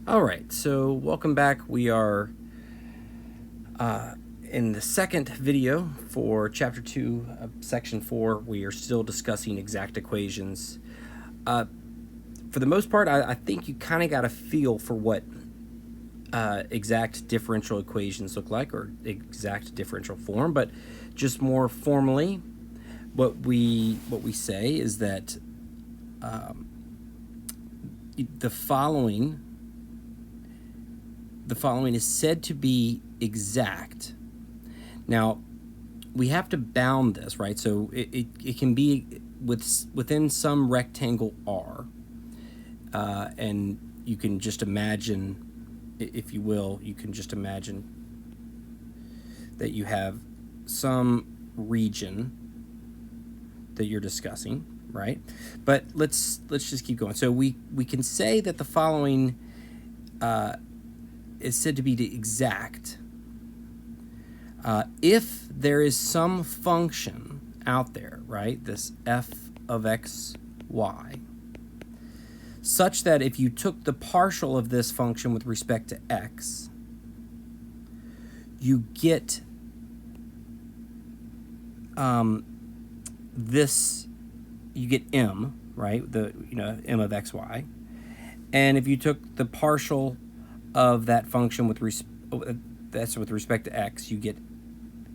All right, so welcome back. We are in the second video for Chapter 2 of Section 4. We are still discussing exact equations. For the most part, I think you kind of got a feel for what exact differential equations look like, or exact differential form, but just more formally, what we say is that the following is said to be exact. Now, we have to bound this, right? So it can be within some rectangle R, and you can just imagine, if you will, you can just imagine that you have some region that you're discussing, right? But let's just keep going. So we can say that the following is said to be exact if there is some function out there, right? This f of x, y, such that if you took the partial of this function with respect to x, you get you get m, right? M of x, y. And if you took the partial of that function with respect to x, you get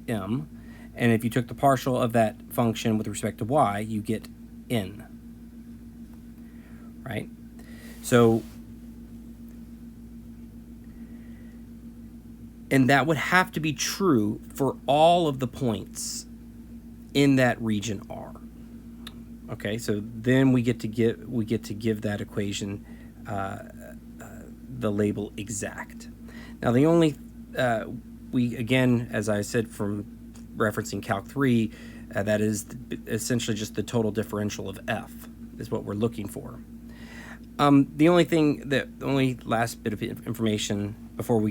m. And if you took the partial of that function with respect to y, you get n, right? So, and that would have to be true for all of the points in that region R. Okay, so then we get to give that equation the label exact. Now, the only we again, as I said, from referencing Calc 3, that is essentially just the total differential of f is what we're looking for. The only last bit of information before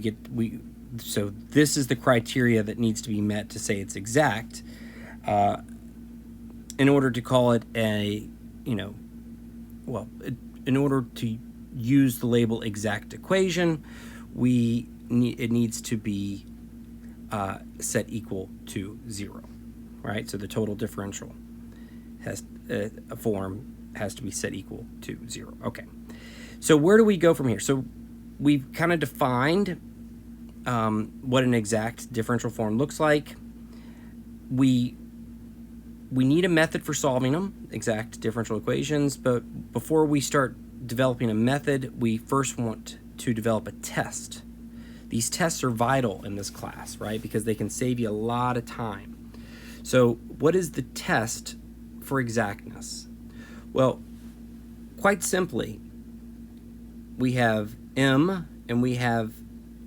so this is the criteria that needs to be met to say it's exact. In order to call it in order to use the label exact equation, it needs to be set equal to 0, right? So the total differential has a form has to be set equal to 0. Okay. So where do we go from here? So we've kind of defined what an exact differential form looks like. We need a method for solving them, exact differential equations, but before we start developing a method, we first want to develop a test. These tests are vital in this class, right? Because they can save you a lot of time. So what is the test for exactness? Well, quite simply, we have m and we have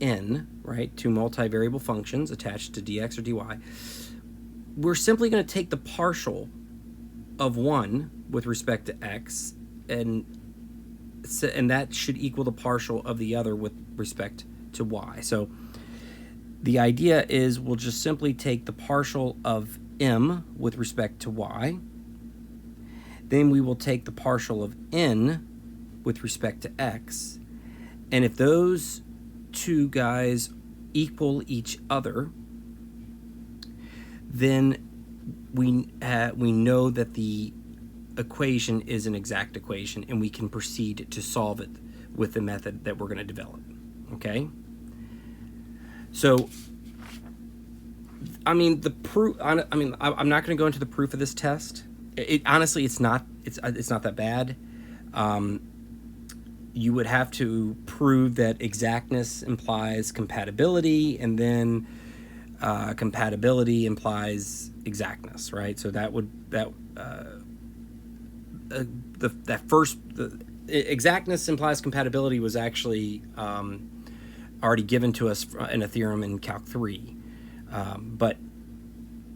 n, right? Two multivariable functions attached to dx or dy. We're simply going to take the partial of one with respect to x, and that should equal the partial of the other with respect to y. So the idea is we'll just simply take the partial of m with respect to y. Then we will take the partial of n with respect to x. And if those two guys equal each other, then we know that the equation is an exact equation, and we can proceed to solve it with the method that we're going to develop. Okay? So, I mean, the proof. I'm not going to go into the proof of this test. Honestly, it's not that bad. You would have to prove that exactness implies compatibility, and then compatibility implies exactness, right? So exactness implies compatibility was actually already given to us in a theorem in Calc 3. But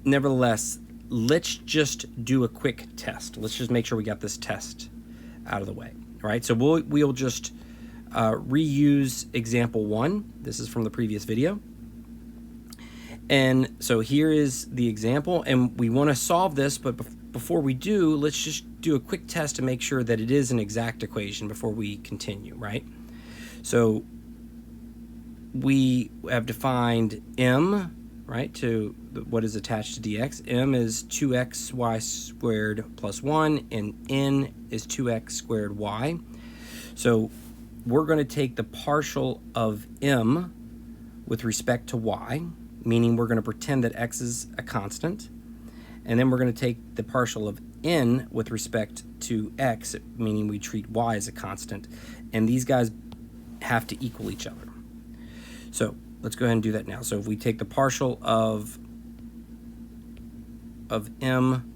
nevertheless, let's just do a quick test. Let's just make sure we got this test out of the way. All right, so we'll just reuse example 1. This is from the previous video. And so here is the example, and we want to solve this, but before we do, let's just do a quick test to make sure that it is an exact equation before we continue, right? So we have defined m, right, to what is attached to dx. M is 2xy squared plus 1, and n is 2x squared y. So we're going to take the partial of m with respect to y, meaning we're going to pretend that x is a constant, and then we're going to take the partial of n with respect to x, meaning we treat y as a constant, and these guys have to equal each other. So let's go ahead and do that now. So if we take the partial of m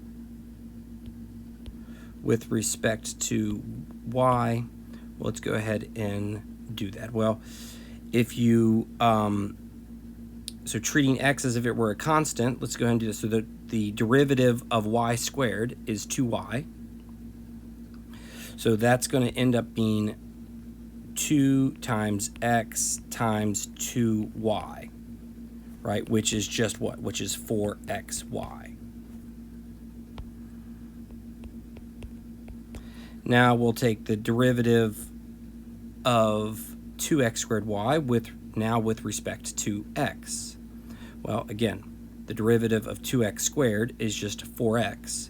with respect to y, well, let's go ahead and do that. Well, if you so treating x as if it were a constant, let's go ahead and do this. So the derivative of y squared is 2y. So that's going to end up being 2 times x times 2y, right? Which is just what? Which is 4xy. Now we'll take the derivative of 2x squared y with respect to x. Well, again, the derivative of 2x squared is just 4x.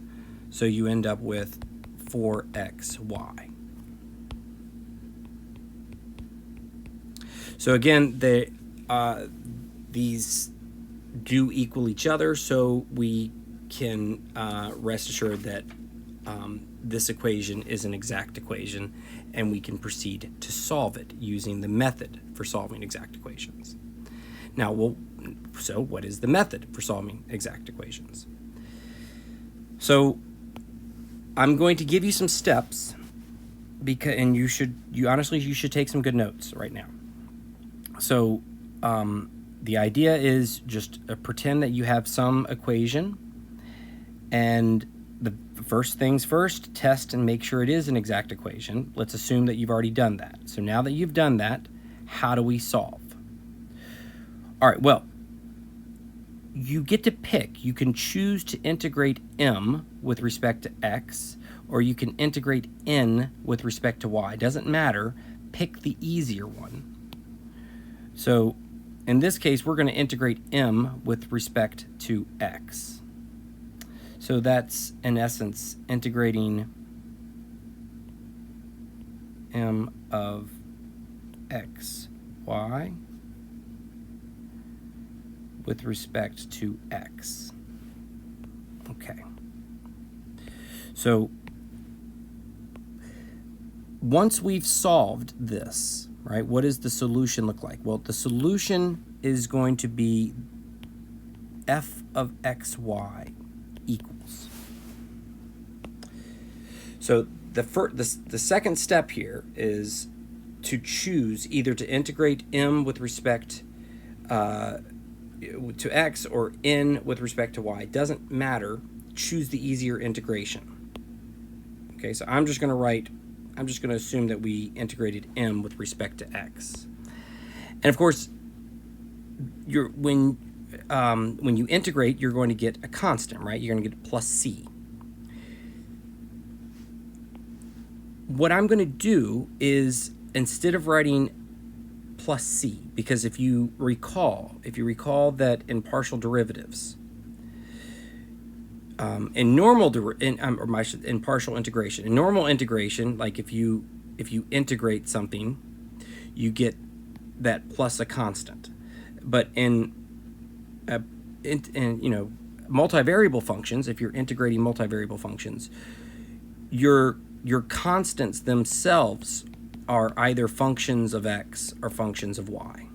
So you end up with 4xy. So again, these do equal each other, so we can rest assured that this equation is an exact equation, and we can proceed to solve it using the method for solving exact equations. Now, so what is the method for solving exact equations? So I'm going to give you some steps, and you should take some good notes right now. So the idea is just pretend that you have some equation, and the first things first, test and make sure it is an exact equation. Let's assume that you've already done that. So now that you've done that, how do we solve? All right, well, you get to pick. You can choose to integrate m with respect to x, or you can integrate n with respect to y. Doesn't matter. Pick the easier one. So in this case, we're going to integrate m with respect to x. So that's, in essence, integrating m of x, y with respect to x. Okay. So once we've solved this, right, what does the solution look like? Well, the solution is going to be f of xy equals. So the second step here is to choose either to integrate m with respect to x or n with respect to y. It doesn't matter. Choose the easier integration. Okay, so I'm just going to assume that we integrated m with respect to x. And of course, when you integrate, you're going to get a constant, right? You're going to get plus c. What I'm going to do is, instead of writing plus c, because if you recall that in partial derivatives, in partial integration, in normal integration, like if you integrate something, you get that plus a constant. But in multivariable functions, if you're integrating multivariable functions, your constants themselves are either functions of x or functions of y.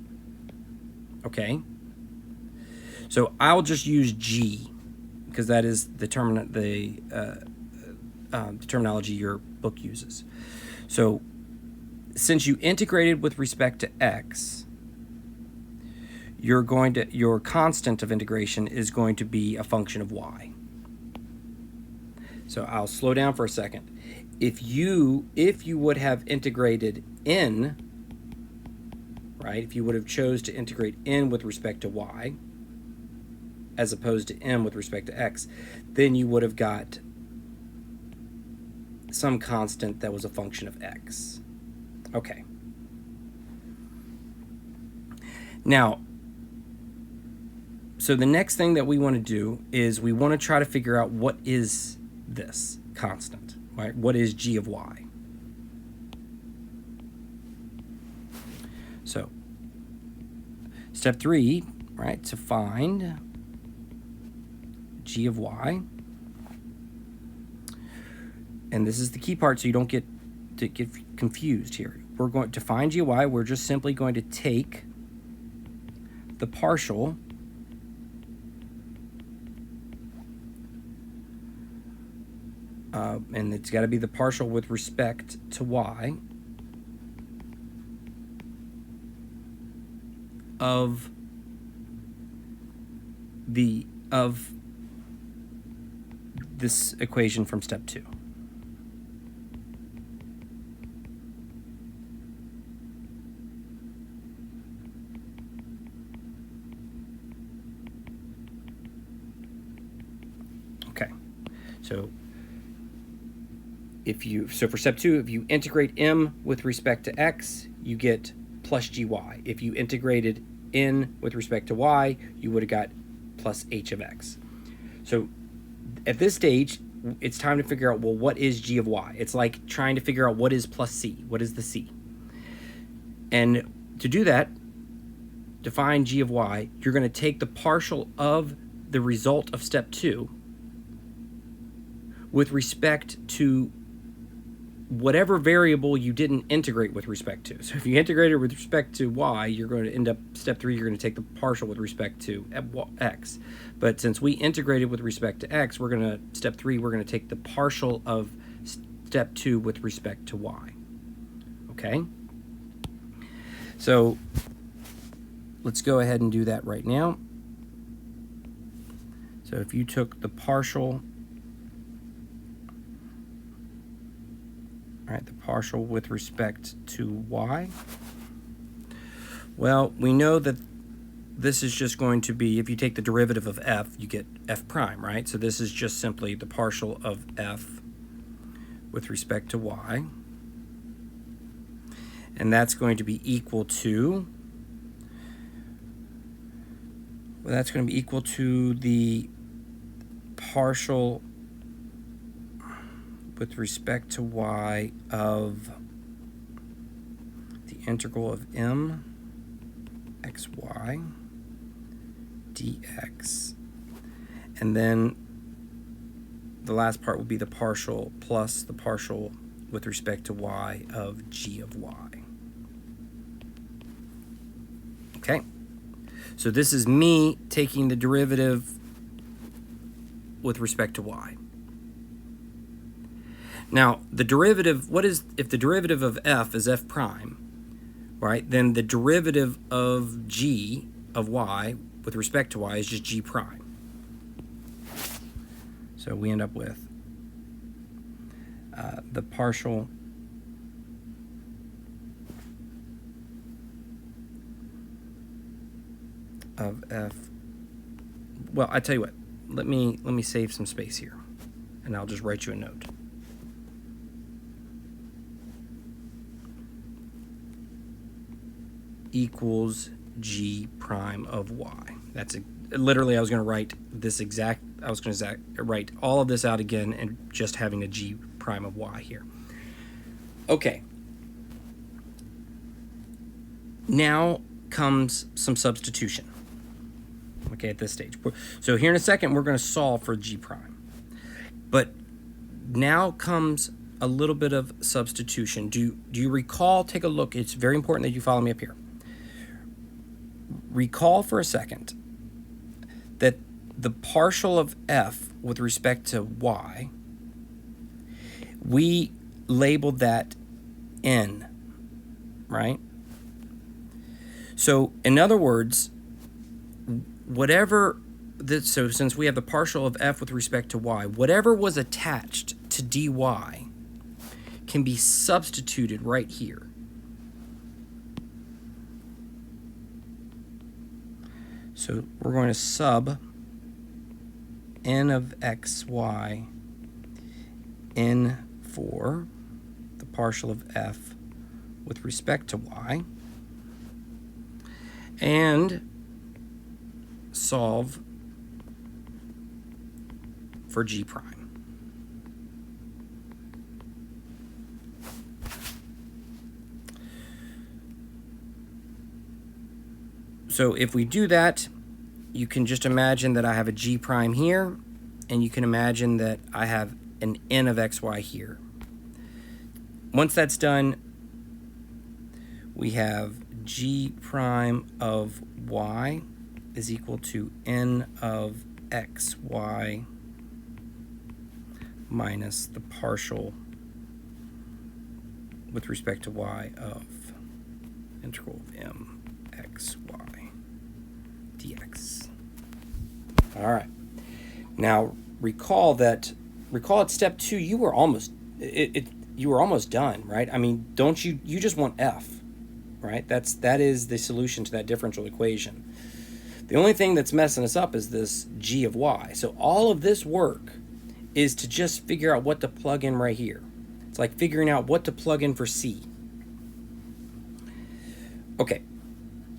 Okay? So I'll just use g, because that is the terminology your book uses. So since you integrated with respect to x, your constant of integration is going to be a function of y. So I'll slow down for a second. If you would have integrated n, right, if you would have chose to integrate n with respect to y as opposed to m with respect to x, then you would have got some constant that was a function of x. Okay. Now, so the next thing that we want to do is we want to try to figure out what is this constant, right? What is g of y? So, step 3, right, to find g of y. And this is the key part so you don't get confused here. We're going to find g of y, we're just simply going to take the partial and it's got to be the partial with respect to y of this equation from step 2. Okay, so for step 2, if you integrate m with respect to x, you get plus gy. If you integrated n with respect to y, you would have got plus h of x. So at this stage, it's time to figure out, well, what is g of y? It's like trying to figure out what is plus c. What is the c? And to do that, to find g of y, you're going to take the partial of the result of step 2 with respect to whatever variable you didn't integrate with respect to. So if you integrated with respect to y, you're going to end up, step 3, you're going to take the partial with respect to x. But since we integrated with respect to x, step 3, we're going to take the partial of step 2 with respect to y. Okay? So let's go ahead and do that right now. So if you took the partial, all right, the partial with respect to y, well, we know that this is just going to be, if you take the derivative of f, you get f prime, right? So this is just simply the partial of f with respect to y. And that's going to be equal to, well, that's going to be equal to the partial with respect to y of the integral of m xy dx. And then the last part will be the partial plus the partial with respect to y of g of y. Okay, so this is me taking the derivative with respect to y. Now, the derivative, if the derivative of f is f prime, right, then the derivative of g of y with respect to y is just g prime. So we end up with the partial of f. Well, I tell you what, let me save some space here, and I'll just write you a note. Equals g prime of y. That's literally, I was going to write this exact, I was going to write all of this out again and just having a g prime of y here. Okay. Now comes some substitution. Okay, at this stage. So here in a second, we're going to solve for g prime. But now comes a little bit of substitution. Do you recall, take a look, it's very important that you follow me up here. Recall for a second that the partial of f with respect to y, we labeled that n, right? So in other words, so since we have the partial of f with respect to y, whatever was attached to dy can be substituted right here. So we're going to sub n of xy n for the partial of f with respect to y. and solve for g prime. So if we do that, you can just imagine that I have a g prime here, and you can imagine that I have an n of xy here. Once that's done, we have g prime of y is equal to n of xy minus the partial with respect to y of integral of m xy dx. All right. Now recall at step 2 you were almost done, right? I mean, don't you just want f, right? That is the solution to that differential equation. The only thing that's messing us up is this g of y. So all of this work is to just figure out what to plug in right here. It's like figuring out what to plug in for c. Okay,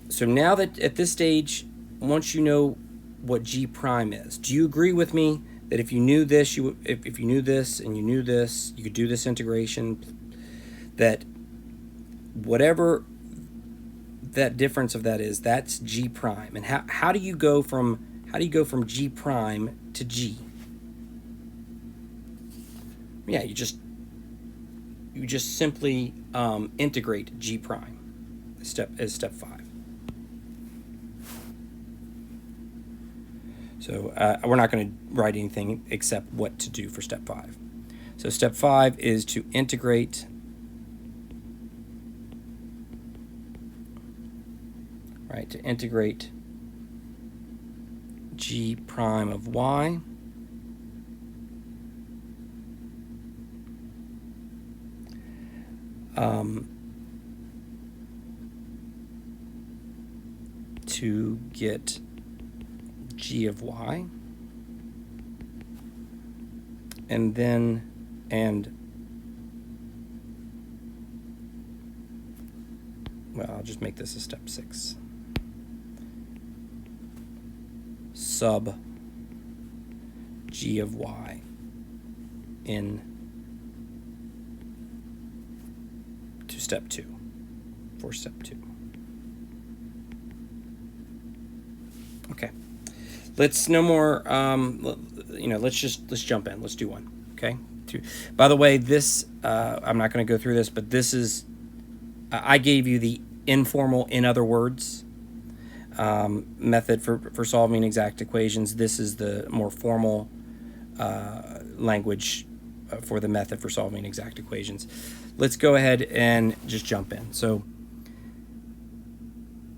so now that at this stage, once you know what g prime is, do you agree with me that if you knew this, if you knew this and you knew this, you could do this integration, that whatever that difference of that is, that's g prime? And how do you go from g prime to g? Yeah, you just simply integrate g prime step 5. So we're not going to write anything except what to do for step 5. So step 5 is to integrate g prime of y to get g of y, well, I'll just make this a step 6. Sub g of y in to step 2 for step 2. Okay, let's no more. Let's jump in. Let's do one. Okay. By the way, this I'm not going to go through this, but this is I gave you the informal, in other words, method for solving exact equations. This is the more formal language for the method for solving exact equations. Let's go ahead and just jump in. So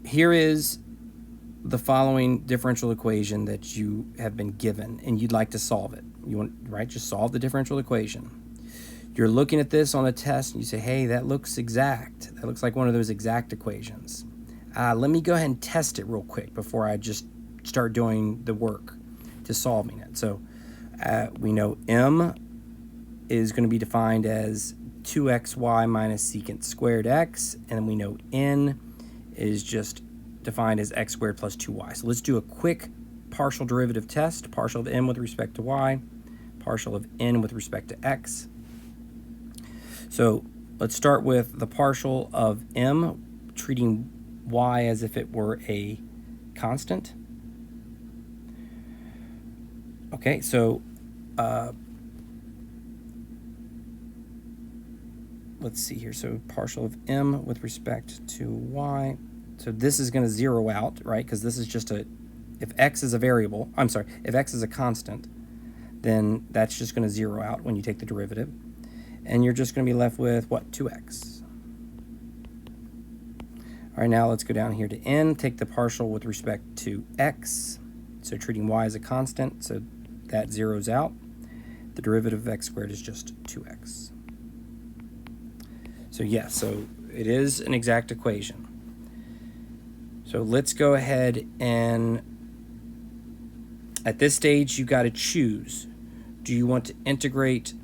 here is the following differential equation that you have been given, and you'd like to solve it. You want, right? Just solve the differential equation. You're looking at this on a test, and you say, hey, that looks exact. That looks like one of those exact equations. Let me go ahead and test it real quick before I just start doing the work to solving it. So we know m is going to be defined as 2xy minus secant squared x, and we know n is just defined as x squared plus 2y. So let's do a quick partial derivative test. Partial of m with respect to y, partial of n with respect to x. So let's start with the partial of m, treating y as if it were a constant. Okay, so let's see here. So partial of m with respect to y. So this is going to zero out, right? Because this is just if x is a variable, if x is a constant, then that's just going to zero out when you take the derivative. And you're just going to be left with, what, 2x. All right, now let's go down here to n, take the partial with respect to x. So treating y as a constant, so that zeroes out. The derivative of x squared is just 2x. So yes, so it is an exact equation. So let's go ahead and, at this stage, you got to choose. Do you want to integrate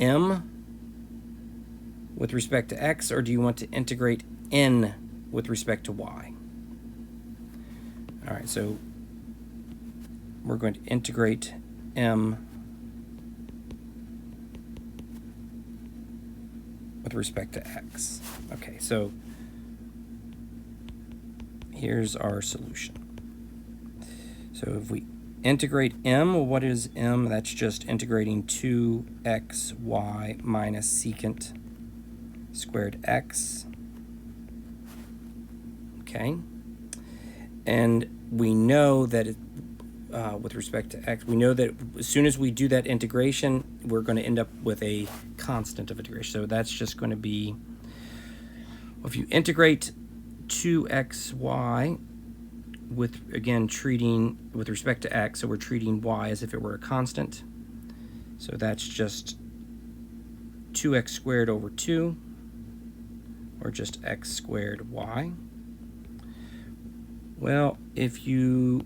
m with respect to x, or do you want to integrate n with respect to y? All right, so we're going to integrate m with respect to x. Okay, so here's our solution. So if we integrate m, well, what is m? That's just integrating 2xy minus secant squared x. Okay, and we know that with respect to x, we know that as soon as we do that integration, we're going to end up with a constant of integration. So that's just going to be, if you integrate 2xy with, again, treating with respect to x, so we're treating y as if it were a constant. So that's just 2x squared over 2, or just x squared y. Well, if you,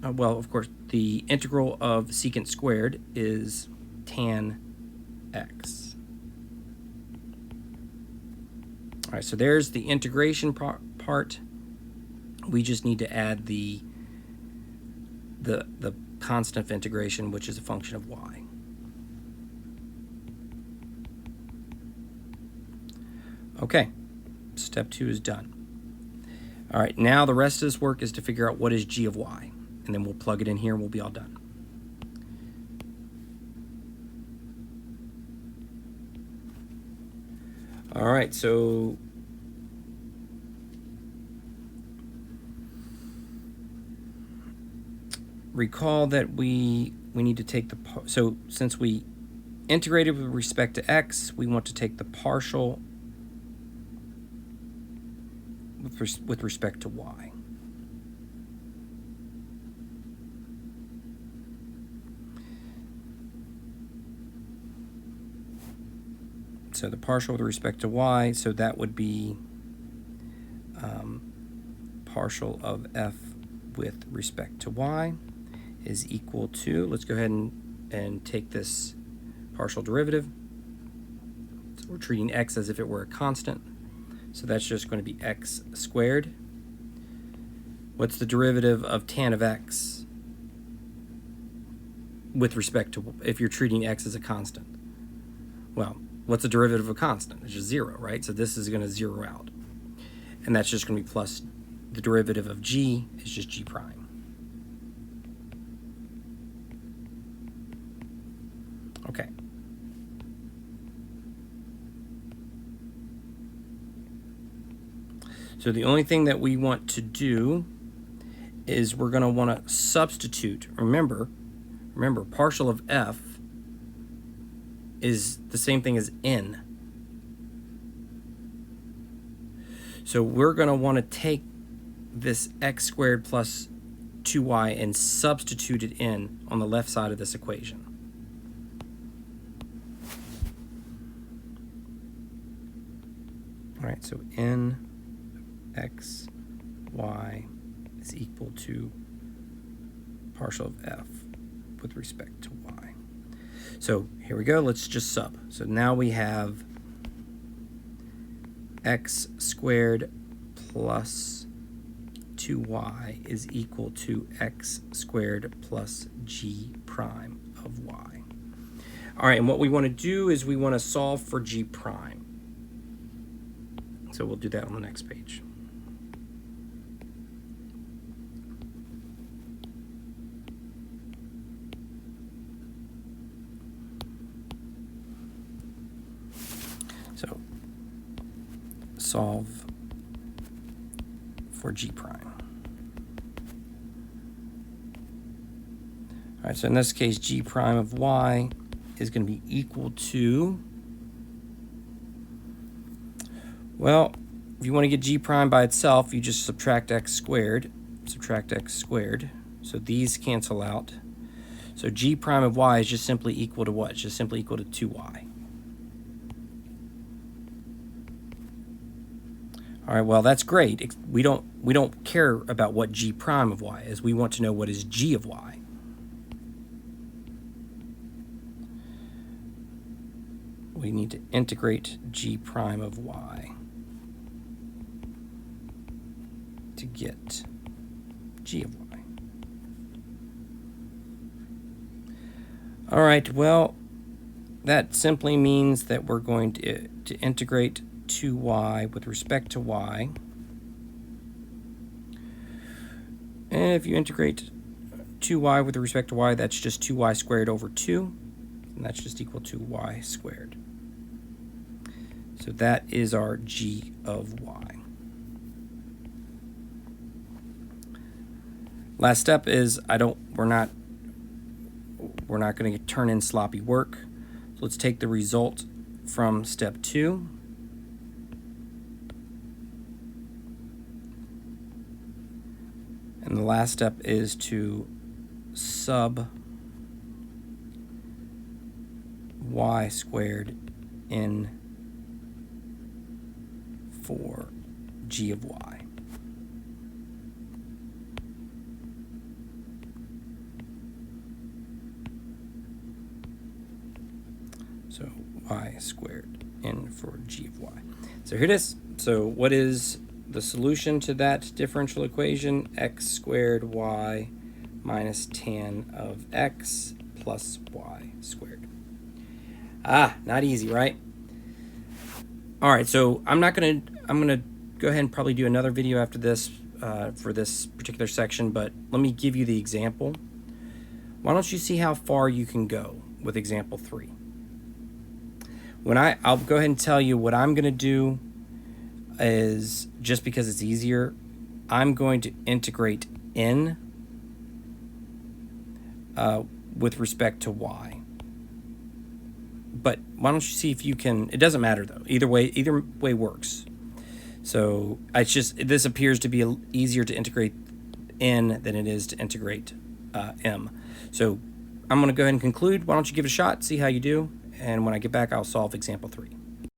well, of course, the integral of secant squared is tan x. All right, so there's the integration part. We just need to add the constant of integration, which is a function of y. Okay, step 2 is done. All right, now the rest of this work is to figure out what is g of y, and then we'll plug it in here and we'll be all done. All right, so recall that we need to take the, so since we integrated with respect to x, we want to take the partial with respect to y. So the partial with respect to y, so that would be partial of f with respect to y is equal to, let's go ahead and take this partial derivative. So we're treating x as if it were a constant. So that's just going to be x squared. What's the derivative of tan of x with respect to, if you're treating x as a constant? Well, what's the derivative of a constant? It's just 0, right? So this is going to 0 out. And that's just going to be plus the derivative of g is just g prime. Okay. So the only thing that we want to do is we're going to want to substitute. Remember, partial of f is the same thing as n. So we're going to want to take this x squared plus 2y and substitute it in on the left side of this equation. All right, so n x y is equal to partial of f with respect to y. So here we go, let's just sub. So now we have x squared plus 2y is equal to x squared plus g prime of y. All right, and what we want to do is we want to solve for g prime. So we'll do that on the next page. So solve for g prime. All right, so in this case, g prime of y is going to be equal to, well, if you want to get g prime by itself, you just subtract x squared. So these cancel out. So g prime of y is just simply equal to what? It's just simply equal to 2y. All right, well, that's great. We don't care about what g prime of y is. We want to know what is g of y. We need to integrate g prime of y to get g of y. All right, well, that simply means that we're going to integrate 2y with respect to y. And if you integrate 2y with respect to y, that's just 2y squared over 2, and that's just equal to y squared. So that is our g of y. Last step is we're not going to turn in sloppy work. So let's take the result from step 2. And the last step is to sub y squared in for g of y. So y squared in for g of y. So here it is. So what is the solution to that differential equation? X squared y minus tan of x plus y squared. Not easy, right? All right, so I'm gonna go ahead and probably do another video after this for this particular section, but let me give you the example. Why don't you see how far you can go with example 3? I'll go ahead and tell you what I'm gonna do is, just because it's easier, I'm going to integrate n with respect to y. But why don't you see if you can, it doesn't matter though, either way works. So it's just, this appears to be easier to integrate n than it is to integrate m. So I'm going to go ahead and conclude. Why don't you give it a shot, see how you do, and when I get back I'll solve example 3.